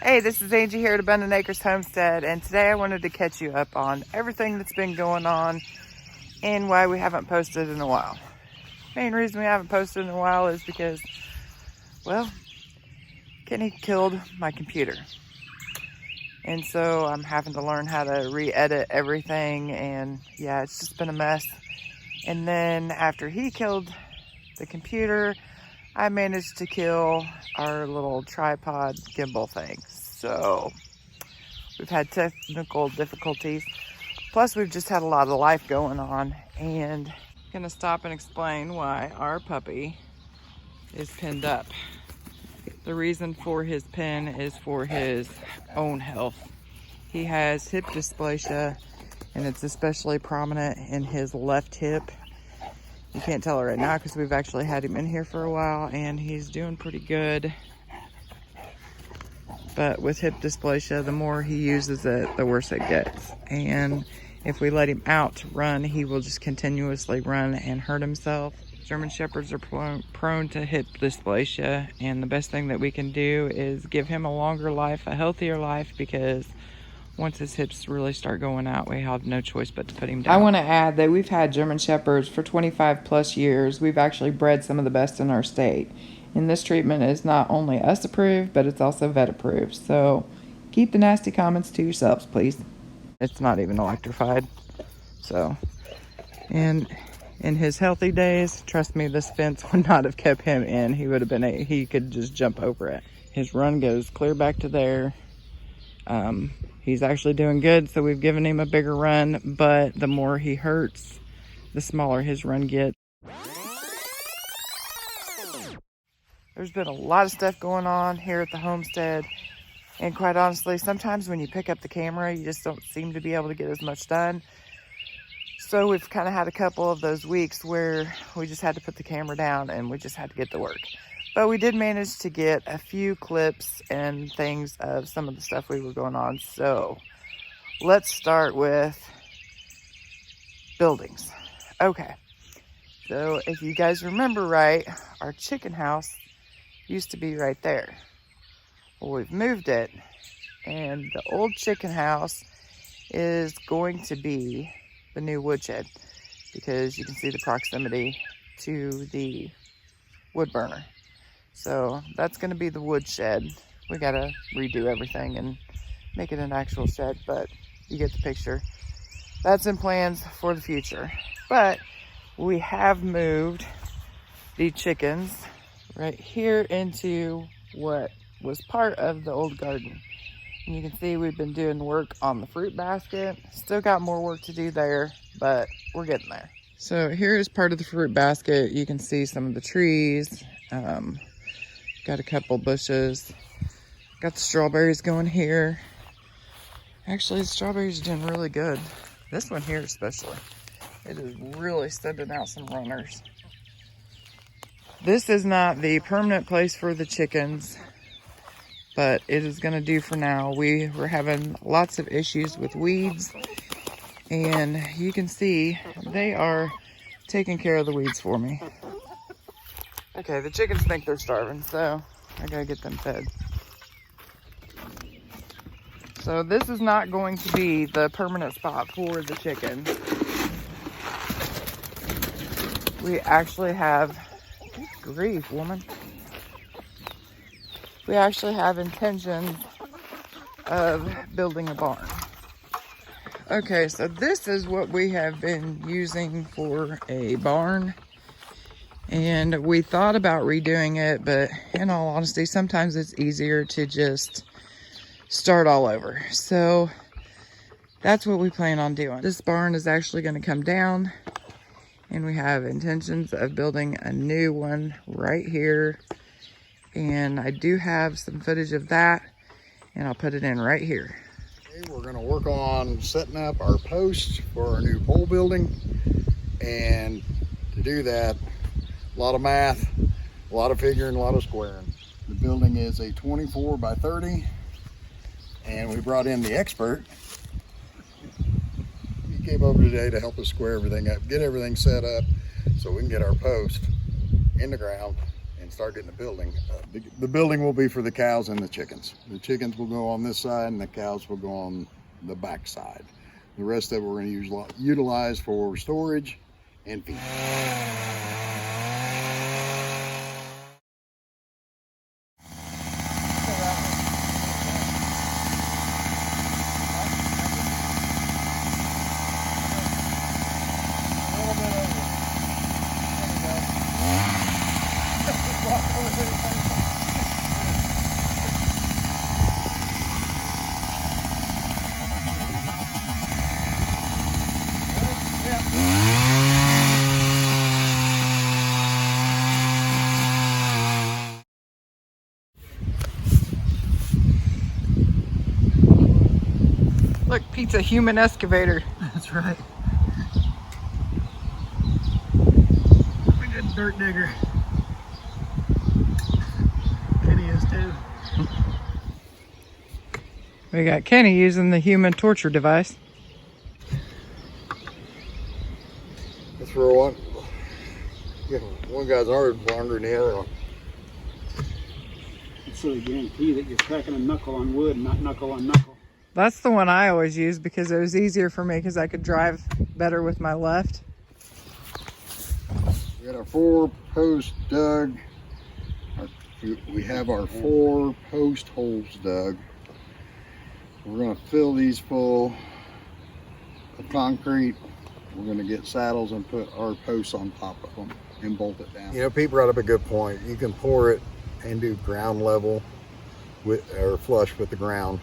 Hey, this is Angie here at Abundant Acres Homestead, and today I wanted to catch you up on everything that's been going on and why we haven't posted in a while. Main reason we haven't posted in a while is because, well, Kenny killed my computer. And so I'm having to learn how to re-edit everything, and yeah, it's just been a mess. And then after he killed the computer, I managed to kill our little tripod gimbal thing. So we've had technical difficulties. Plus we've just had a lot of life going on, and I'm gonna stop and explain why our puppy is pinned up. The reason for his pin is for his own health. He has hip dysplasia, and it's especially prominent in his left hip. You can't tell it right now because we've actually had him in here for a while and he's doing pretty good. But with hip dysplasia, the more he uses it, the worse it gets. And if we let him out to run, he will just continuously run and hurt himself. German Shepherds are prone to hip dysplasia, and the best thing that we can do is give him a longer life, a healthier life, because once his hips really start going out, we have no choice but to put him down. I want to add that we've had German Shepherds for 25 plus years. We've actually bred some of the best in our state. And this treatment is not only us approved, but it's also vet approved. So keep the nasty comments to yourselves, please. It's not even electrified. So, and in his healthy days, trust me, this fence would not have kept him in. He would have been, he could just jump over it. His run goes clear back to there. He's actually doing good, so we've given him a bigger run, but the more he hurts, the smaller his run gets. There's been a lot of stuff going on here at the homestead, and quite honestly, sometimes when you pick up the camera, you just don't seem to be able to get as much done. So we've kind of had a couple of those weeks where we just had to put the camera down and we just had to get to work. But we did manage to get a few clips and things of some of the stuff we were going on. So let's start with buildings. Okay, so if you guys remember right, our chicken house used to be right there. Well, we've moved it, and the old chicken house is going to be the new woodshed, because you can see the proximity to the wood burner. So that's going to be the wood shed. We got to redo everything and make it an actual shed, but you get the picture. That's in plans for the future. But we have moved the chickens right here into what was part of the old garden. And you can see we've been doing work on the fruit basket. Still got more work to do there, but we're getting there. So here is part of the fruit basket. You can see some of the trees. Got a couple bushes. Got the strawberries going here. Actually, the strawberries are doing really good. This one here especially. It is really sending out some runners. This is not the permanent place for the chickens, but it is going to do for now. We were having lots of issues with weeds, and you can see they are taking care of the weeds for me. Okay, the chickens think they're starving, so I gotta get them fed. So this is not going to be the permanent spot for the chickens. We actually have, good grief, woman. We actually have intentions of building a barn. Okay, so this is what we have been using for a barn. And we thought about redoing it, but in all honesty, sometimes it's easier to just start all over. So that's what we plan on doing. This barn is actually going to come down, and we have intentions of building a new one right here. And I do have some footage of that, and I'll put it in right here. Okay, we're going to work on setting up our posts for our new pole building. And to do that, a lot of math, a lot of figuring, a lot of squaring. The building is a 24 by 30, and we brought in the expert. He came over today to help us square everything up, get everything set up so we can get our post in the ground and and start getting the building. The building will be for the cows and the chickens. The chickens will go on this side and the cows will go on the back side. The rest of it we're going to utilize for storage and feed. Look, Pete's a human excavator. That's right. I'm a good dirt digger. Kenny is too. We got Kenny using the human torture device. That's for one. Yeah, one guy's arm longer than the other one. So they guarantee that you're cracking a knuckle on wood, not knuckle on knuckle. That's the one I always use because it was easier for me because I could drive better with my left. We got our 4 posts dug. We have our 4 post holes dug. We're going to fill these full of concrete. We're going to get saddles and put our posts on top of them and bolt it down. You know, Pete brought up a good point. You can pour it and do ground level with, or flush with the ground,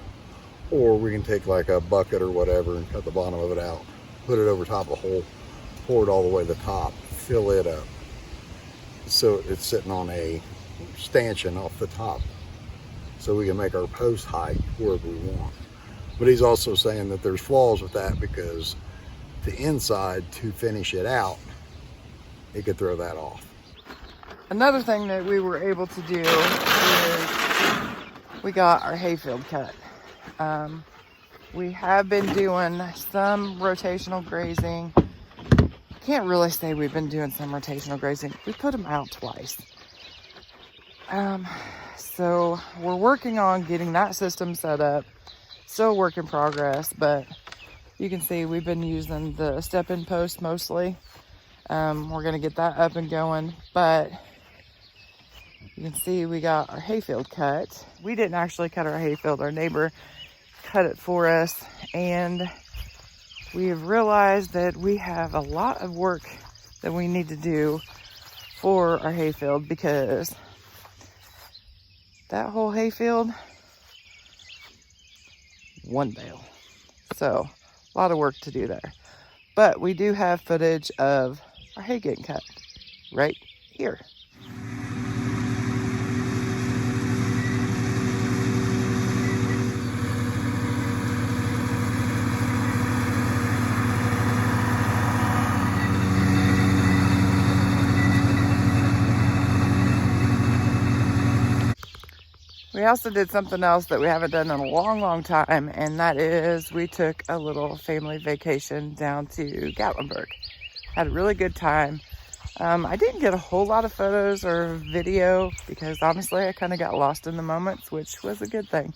or we can take like a bucket or whatever and cut the bottom of it out, put it over top of a hole, pour it all the way to the top, fill it up so it's sitting on a stanchion off the top, so we can make our post height wherever we want. But he's also saying that there's flaws with that because the inside, to finish it out, it could throw that off. Another thing that we were able to do is we got our hayfield cut. We have been doing some rotational grazing. Can't really say we've been doing some rotational grazing. We put them out twice. So we're working on getting that system set up. Still a work in progress, but you can see we've been using the step-in post mostly. We're gonna get that up and going, but you can see we got our hayfield cut. We didn't actually cut our hayfield, our neighbor cut it for us, and we have realized that we have a lot of work that we need to do for our hayfield because that whole hayfield, one bale. So a lot of work to do there. But we do have footage of our hay getting cut right here. We also did something else that we haven't done in a long time, and that is we took a little family vacation down to Gatlinburg. Had a really good time. I didn't get a whole lot of photos or video because honestly I kind of got lost in the moments, which was a good thing.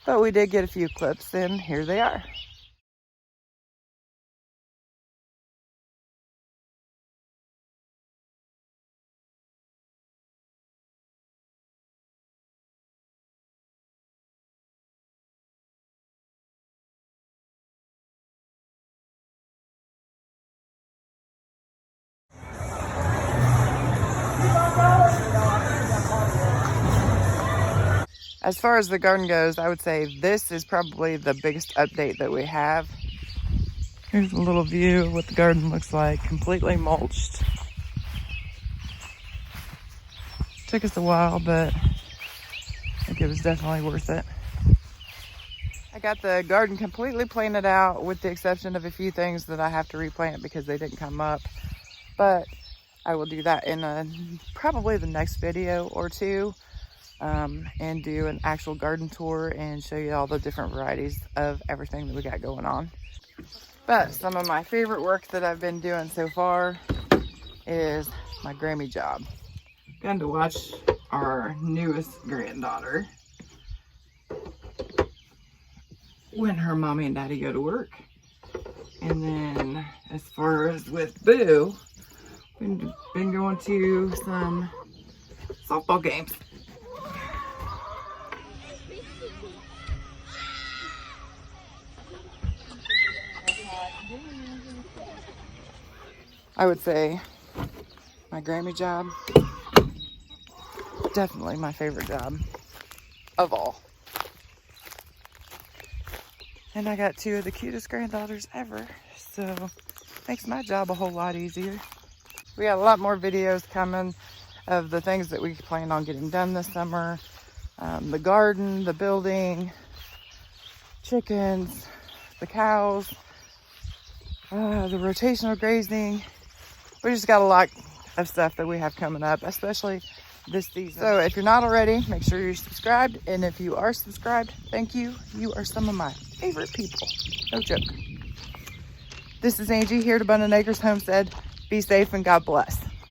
But we did get a few clips, and here they are. As far as the garden goes, I would say this is probably the biggest update that we have. Here's a little view of what the garden looks like, completely mulched. Took us a while, but I think it was definitely worth it. I got the garden completely planted out with the exception of a few things that I have to replant because they didn't come up. But I will do that in probably the next video or two. And do an actual garden tour and show you all the different varieties of everything that we got going on. But some of my favorite work that I've been doing so far is my Grammy job. Gone to watch our newest granddaughter when her mommy and daddy go to work. And then as far as with Boo, been going to some softball games. I would say my Grammy job, definitely my favorite job of all. And I got 2 of the cutest granddaughters ever, so makes my job a whole lot easier. We got a lot more videos coming of the things that we plan on getting done this summer. The garden, the building, chickens, the cows, the rotational grazing. We just got a lot of stuff that we have coming up, especially this season. So if you're not already, make sure you're subscribed. And if you are subscribed, thank you. You are some of my favorite people. No joke. This is Angie here at Abundant Acres Homestead. Be safe and God bless.